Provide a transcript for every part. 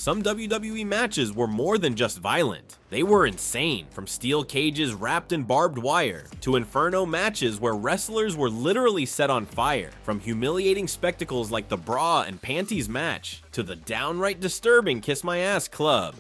Some WWE matches were more than just violent. They were insane, from steel cages wrapped in barbed wire, to Inferno matches where wrestlers were literally set on fire, from humiliating spectacles like the Bra and Panties Match, to the downright disturbing Kiss My Ass Club.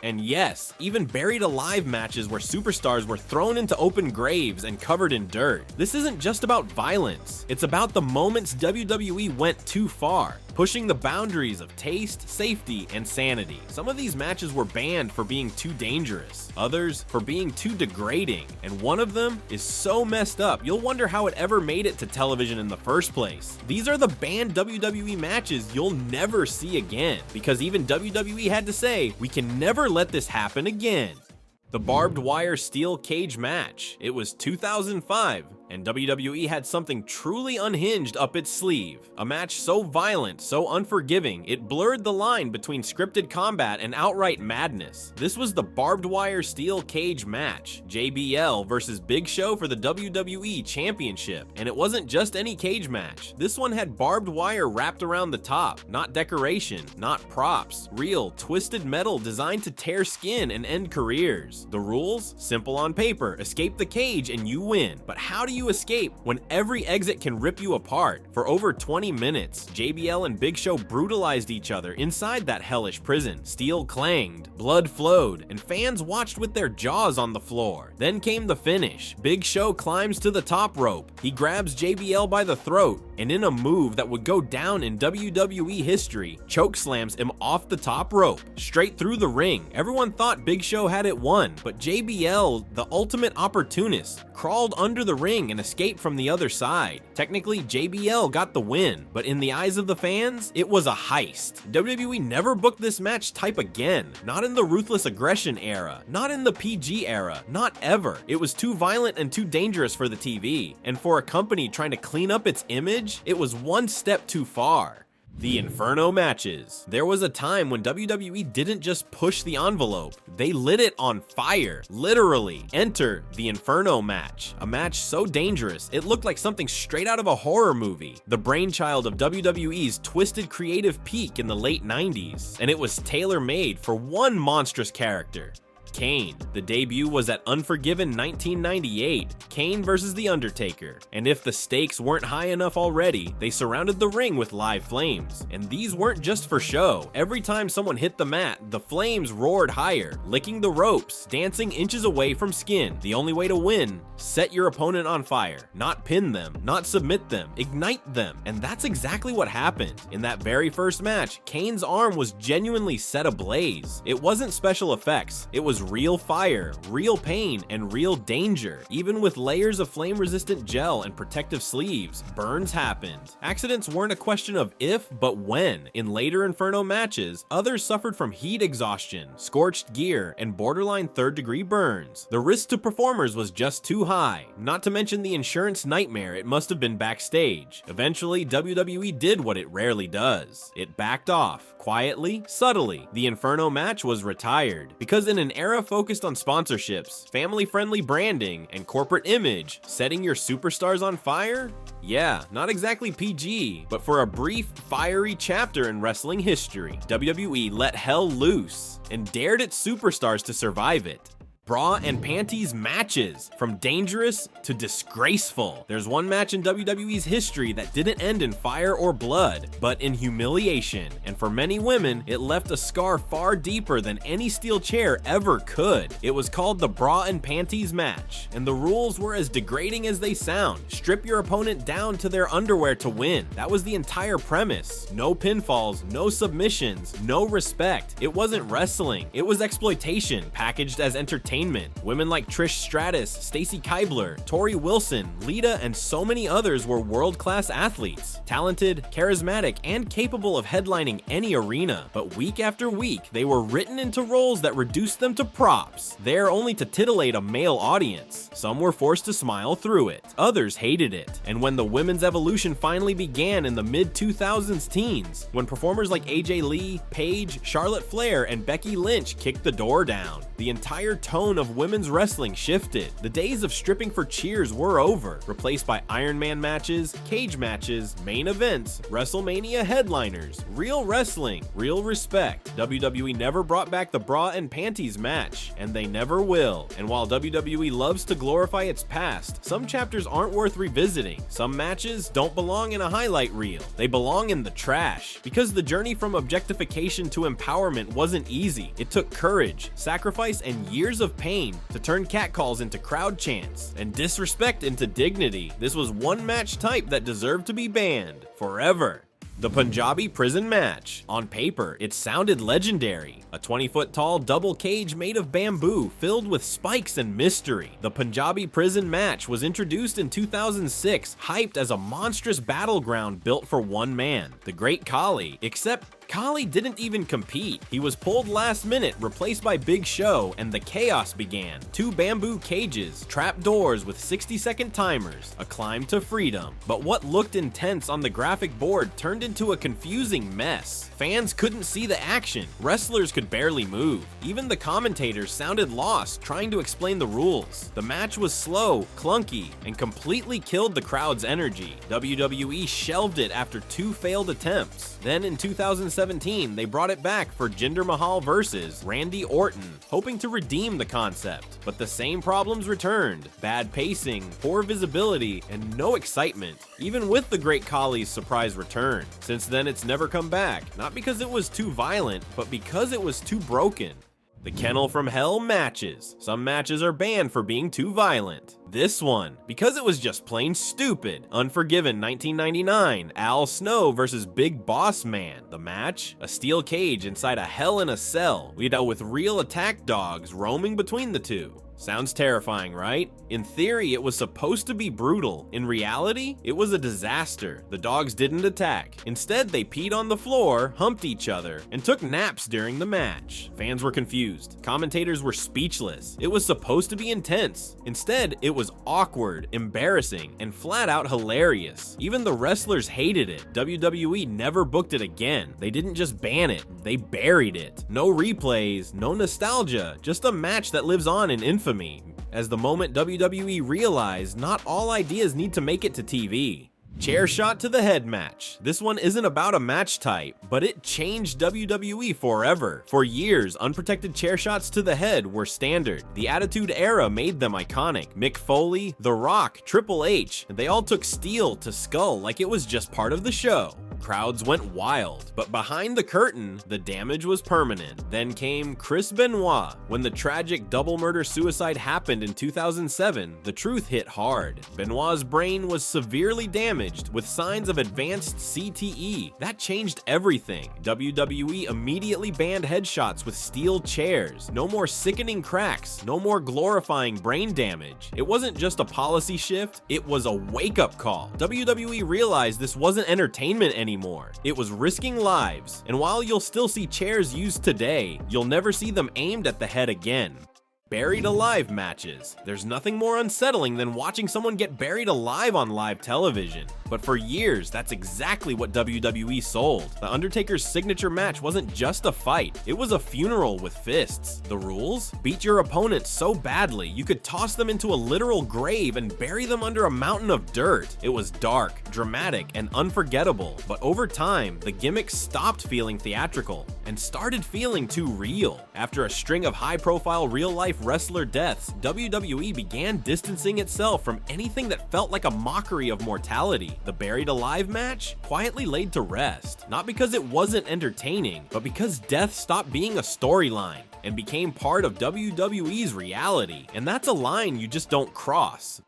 And yes, even buried alive matches where superstars were thrown into open graves and covered in dirt. This isn't just about violence, it's about the moments WWE went too far, pushing the boundaries of taste, safety, and sanity. Some of these matches were banned for being too dangerous, others for being too degrading, and one of them is so messed up you'll wonder how it ever made it to television in the first place. These are the banned WWE matches you'll never see again, because even WWE had to say, we can never let this happen again. The barbed wire steel cage match. It was 2005, and WWE had something truly unhinged up its sleeve. A match so violent, so unforgiving, it blurred the line between scripted combat and outright madness. This was the barbed wire steel cage match, JBL versus Big Show for the WWE Championship. And it wasn't just any cage match. This one had barbed wire wrapped around the top, not decoration, not props, real twisted metal designed to tear skin and end careers. The rules? Simple on paper. Escape the cage and you win. But how do you escape when every exit can rip you apart? For over 20 minutes, JBL and Big Show brutalized each other inside that hellish prison. Steel clanged, blood flowed, and fans watched with their jaws on the floor. Then came the finish. Big Show climbs to the top rope. He grabs JBL by the throat, and in a move that would go down in WWE history, chokeslams him off the top rope, straight through the ring. Everyone thought Big Show had it won, but JBL, the ultimate opportunist, crawled under the ring and escaped from the other side. Technically, JBL got the win, but in the eyes of the fans, it was a heist. WWE never booked this match type again. Not in the ruthless aggression era, not in the PG era, not ever. It was too violent and too dangerous for the TV, and for a company trying to clean up its image, it was one step too far. The Inferno Matches. There was a time when WWE didn't just push the envelope, they lit it on fire, literally. Enter the Inferno Match, a match so dangerous it looked like something straight out of a horror movie. The brainchild of WWE's twisted creative peak in the late 90s, and it was tailor-made for one monstrous character. Kane. The debut was at Unforgiven 1998, Kane versus The Undertaker. And if the stakes weren't high enough already, they surrounded the ring with live flames. And these weren't just for show. Every time someone hit the mat, the flames roared higher, licking the ropes, dancing inches away from skin. The only way to win, set your opponent on fire. Not pin them, not submit them, ignite them. And that's exactly what happened. In that very first match, Kane's arm was genuinely set ablaze. It wasn't special effects, it was real fire, real pain, and real danger. Even with layers of flame-resistant gel and protective sleeves, burns happened. Accidents weren't a question of if, but when. In later Inferno matches, others suffered from heat exhaustion, scorched gear, and borderline third-degree burns. The risk to performers was just too high, not to mention the insurance nightmare it must have been backstage. Eventually, WWE did what it rarely does. It backed off, quietly, subtly. The Inferno match was retired, because in an era focused on sponsorships, family-friendly branding, and corporate image, setting your superstars on fire? Yeah, not exactly PG, but for a brief, fiery chapter in wrestling history, WWE let hell loose and dared its superstars to survive it. Bra and Panties Matches. From dangerous to disgraceful. There's one match in WWE's history that didn't end in fire or blood, but in humiliation. And for many women, it left a scar far deeper than any steel chair ever could. It was called the Bra and Panties Match, and the rules were as degrading as they sound. Strip your opponent down to their underwear to win. That was the entire premise. No pinfalls, no submissions, no respect. It wasn't wrestling. It was exploitation, packaged as entertainment. Women like Trish Stratus, Stacy Keibler, Tori Wilson, Lita, and so many others were world-class athletes, talented, charismatic, and capable of headlining any arena. But week after week, they were written into roles that reduced them to props, there only to titillate a male audience. Some were forced to smile through it, others hated it. And when the women's evolution finally began in the mid-2000s teens, when performers like AJ Lee, Paige, Charlotte Flair, and Becky Lynch kicked the door down, the entire tone tone of women's wrestling shifted. The days of stripping for cheers were over, replaced by Iron Man matches, cage matches, main events, WrestleMania headliners, real wrestling, real respect. WWE never brought back the Bra and Panties match, and they never will. And while WWE loves to glorify its past, some chapters aren't worth revisiting. Some matches don't belong in a highlight reel. They belong in the trash. Because the journey from objectification to empowerment wasn't easy. It took courage, sacrifice, and years of pain to turn catcalls into crowd chants and disrespect into dignity. This was one match type that deserved to be banned forever. The Punjabi Prison Match. On paper, it sounded legendary. A 20-foot tall double cage made of bamboo filled with spikes and mystery. The Punjabi Prison Match was introduced in 2006, hyped as a monstrous battleground built for one man, the Great Khali, except Khali didn't even compete. He was pulled last minute, replaced by Big Show, and the chaos began. 2 bamboo cages, trap doors with 60-second timers, a climb to freedom. But what looked intense on the graphic board turned into a confusing mess. Fans couldn't see the action. Wrestlers could barely move. Even the commentators sounded lost trying to explain the rules. The match was slow, clunky, and completely killed the crowd's energy. WWE shelved it after 2 failed attempts. Then in 2017, they brought it back for Jinder Mahal versus Randy Orton, hoping to redeem the concept. But the same problems returned: bad pacing, poor visibility, and no excitement, even with the Great Khali's surprise return. Since then, it's never come back, not because it was too violent, but because it was too broken. The Kennel from Hell matches. Some matches are banned for being too violent. This one, because it was just plain stupid. Unforgiven 1999, Al Snow versus Big Boss Man. The match? A steel cage inside a Hell in a Cell. We dealt with real attack dogs roaming between the two. Sounds terrifying, right? In theory, it was supposed to be brutal. In reality, it was a disaster. The dogs didn't attack. Instead, they peed on the floor, humped each other, and took naps during the match. Fans were confused. Commentators were speechless. It was supposed to be intense. Instead, it was awkward, embarrassing, and flat out hilarious. Even the wrestlers hated it. WWE never booked it again. They didn't just ban it, they buried it. No replays, no nostalgia, just a match that lives on in infamy. As the moment WWE realized not all ideas need to make it to TV. Chair shot to the head match. This one isn't about a match type, but it changed WWE forever. For years, unprotected chair shots to the head were standard. The Attitude Era made them iconic. Mick Foley, The Rock, Triple H, they all took steel to skull like it was just part of the show. Crowds went wild, but behind the curtain, the damage was permanent. Then came Chris Benoit. When the tragic double murder-suicide happened in 2007, the truth hit hard. Benoit's brain was severely damaged with signs of advanced CTE. That changed everything. WWE immediately banned headshots with steel chairs. No more sickening cracks, no more glorifying brain damage. It wasn't just a policy shift, it was a wake-up call. WWE realized this wasn't entertainment anymore. It was risking lives, and while you'll still see chairs used today, you'll never see them aimed at the head again. Buried alive matches. There's nothing more unsettling than watching someone get buried alive on live television. But for years, that's exactly what WWE sold. The Undertaker's signature match wasn't just a fight, it was a funeral with fists. The rules? Beat your opponent so badly, you could toss them into a literal grave and bury them under a mountain of dirt. It was dark, dramatic, and unforgettable. But over time, the gimmick stopped feeling theatrical and started feeling too real. After a string of high-profile real-life wrestler deaths, WWE began distancing itself from anything that felt like a mockery of mortality. The Buried Alive match quietly laid to rest, not because it wasn't entertaining, but because death stopped being a storyline and became part of WWE's reality. And that's a line you just don't cross.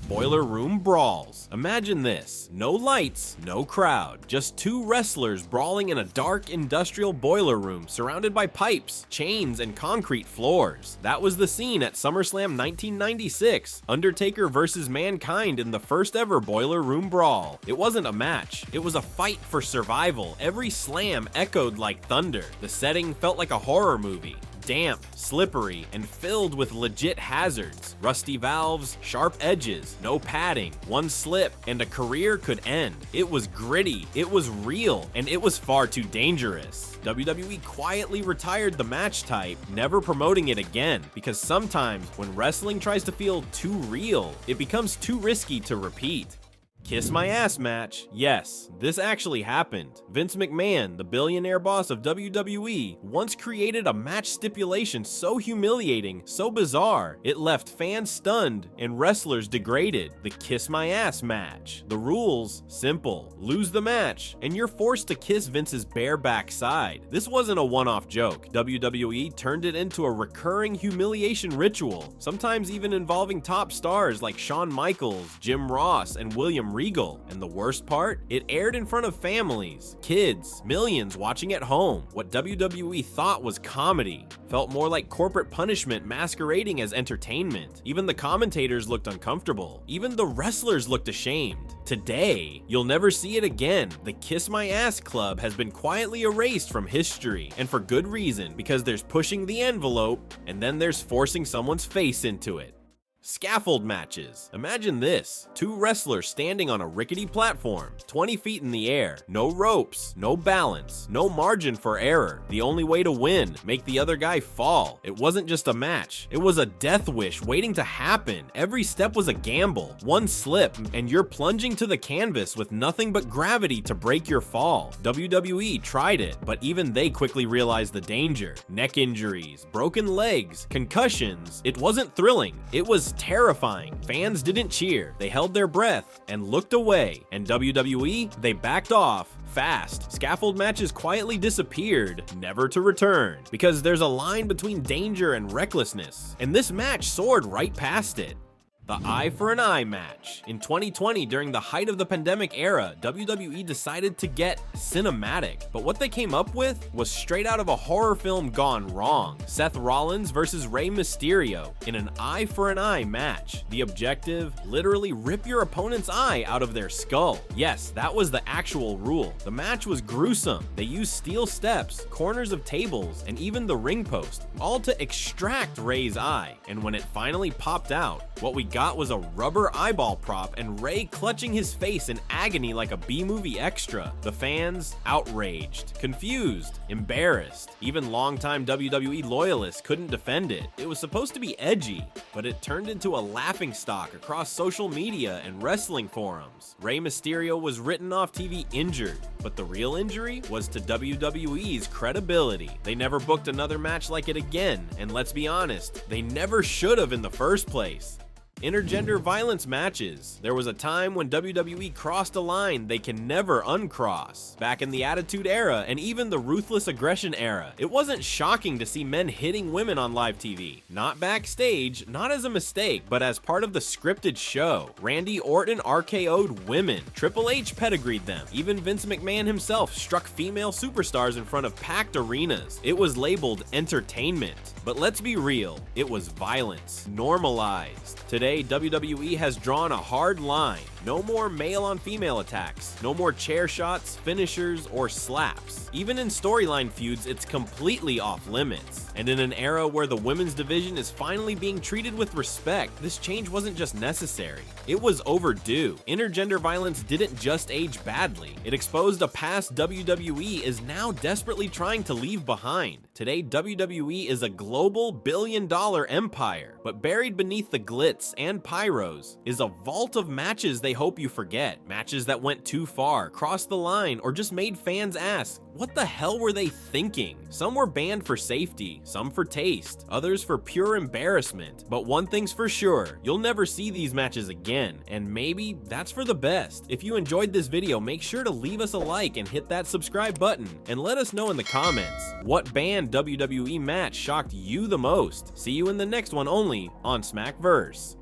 Boiler room brawls. Imagine this: no lights, no crowd, just 2 wrestlers brawling in a dark industrial boiler room surrounded by pipes, chains, and concrete floors. That was the scene at SummerSlam 1996, Undertaker versus Mankind in the first ever boiler room brawl. It wasn't a match, it was a fight for survival. Every slam echoed like thunder. The setting felt like a horror movie. damp, slippery, and filled with legit hazards. Rusty valves, sharp edges, no padding, one slip, and a career could end. It was gritty, it was real, and it was far too dangerous. WWE quietly retired the match type, never promoting it again, because sometimes when wrestling tries to feel too real, it becomes too risky to repeat. Kiss my ass match. Yes, this actually happened. Vince McMahon, the billionaire boss of WWE, once created a match stipulation so humiliating, so bizarre, it left fans stunned and wrestlers degraded. The kiss my ass match. The rules, simple. Lose the match, and you're forced to kiss Vince's bare backside. This wasn't a one-off joke. WWE turned it into a recurring humiliation ritual, sometimes even involving top stars like Shawn Michaels, Jim Ross, and William Regal. And the worst part? It aired in front of families, kids, millions watching at home. What WWE thought was comedy felt more like corporate punishment masquerading as entertainment. Even the commentators looked uncomfortable. Even the wrestlers looked ashamed. Today, you'll never see it again. The Kiss My Ass Club has been quietly erased from history, and for good reason, because there's pushing the envelope, and then there's forcing someone's face into it. Scaffold matches. Imagine this: two wrestlers standing on a rickety platform, 20 feet in the air, no ropes, no balance, no margin for error. The only way to win, make the other guy fall. It wasn't just a match, it was a death wish waiting to happen. Every step was a gamble. One slip, and you're plunging to the canvas with nothing but gravity to break your fall. WWE tried it, but even they quickly realized the danger. Neck injuries, broken legs, concussions. It wasn't thrilling, it was terrifying. Fans didn't cheer, they held their breath and looked away, and WWE, they backed off fast. Scaffold matches quietly disappeared, never to return, because there's a line between danger and recklessness, and this match soared right past it. The eye for an eye match. In 2020, during the height of the pandemic era, WWE decided to get cinematic, but what they came up with was straight out of a horror film gone wrong. Seth Rollins versus Rey Mysterio in an eye for an eye match. The objective, literally rip your opponent's eye out of their skull. Yes, that was the actual rule. The match was gruesome. They used steel steps, corners of tables, and even the ring post, all to extract Rey's eye. And when it finally popped out, what we got was a rubber eyeball prop and Rey clutching his face in agony like a B-movie extra. The fans, outraged, confused, embarrassed. Even longtime WWE loyalists couldn't defend it. It was supposed to be edgy, but it turned into a laughingstock across social media and wrestling forums. Rey Mysterio was written off TV injured, but the real injury was to WWE's credibility. They never booked another match like it again, and let's be honest, they never should have in the first place. Intergender violence matches. There was a time when WWE crossed a line they can never uncross. Back in the Attitude Era and even the Ruthless Aggression Era, it wasn't shocking to see men hitting women on live TV. Not backstage, not as a mistake, but as part of the scripted show. Randy Orton RKO'd women. Triple H pedigreed them. Even Vince McMahon himself struck female superstars in front of packed arenas. It was labeled entertainment. But let's be real, it was violence, normalized. Today, WWE has drawn a hard line. No more male on female attacks. No more chair shots, finishers, or slaps. Even in storyline feuds, it's completely off limits. And in an era where the women's division is finally being treated with respect, this change wasn't just necessary, it was overdue. Intergender violence didn't just age badly. It exposed a past WWE is now desperately trying to leave behind. Today, WWE is a global billion-dollar empire, but buried beneath the glitz and pyros is a vault of matches they hope you forget. Matches that went too far, crossed the line, or just made fans ask, what the hell were they thinking? Some were banned for safety, some for taste, others for pure embarrassment. But one thing's for sure, you'll never see these matches again, and maybe that's for the best. If you enjoyed this video, make sure to leave us a like and hit that subscribe button, and let us know in the comments, what banned WWE match shocked you the most? See you in the next one only on Smackverse.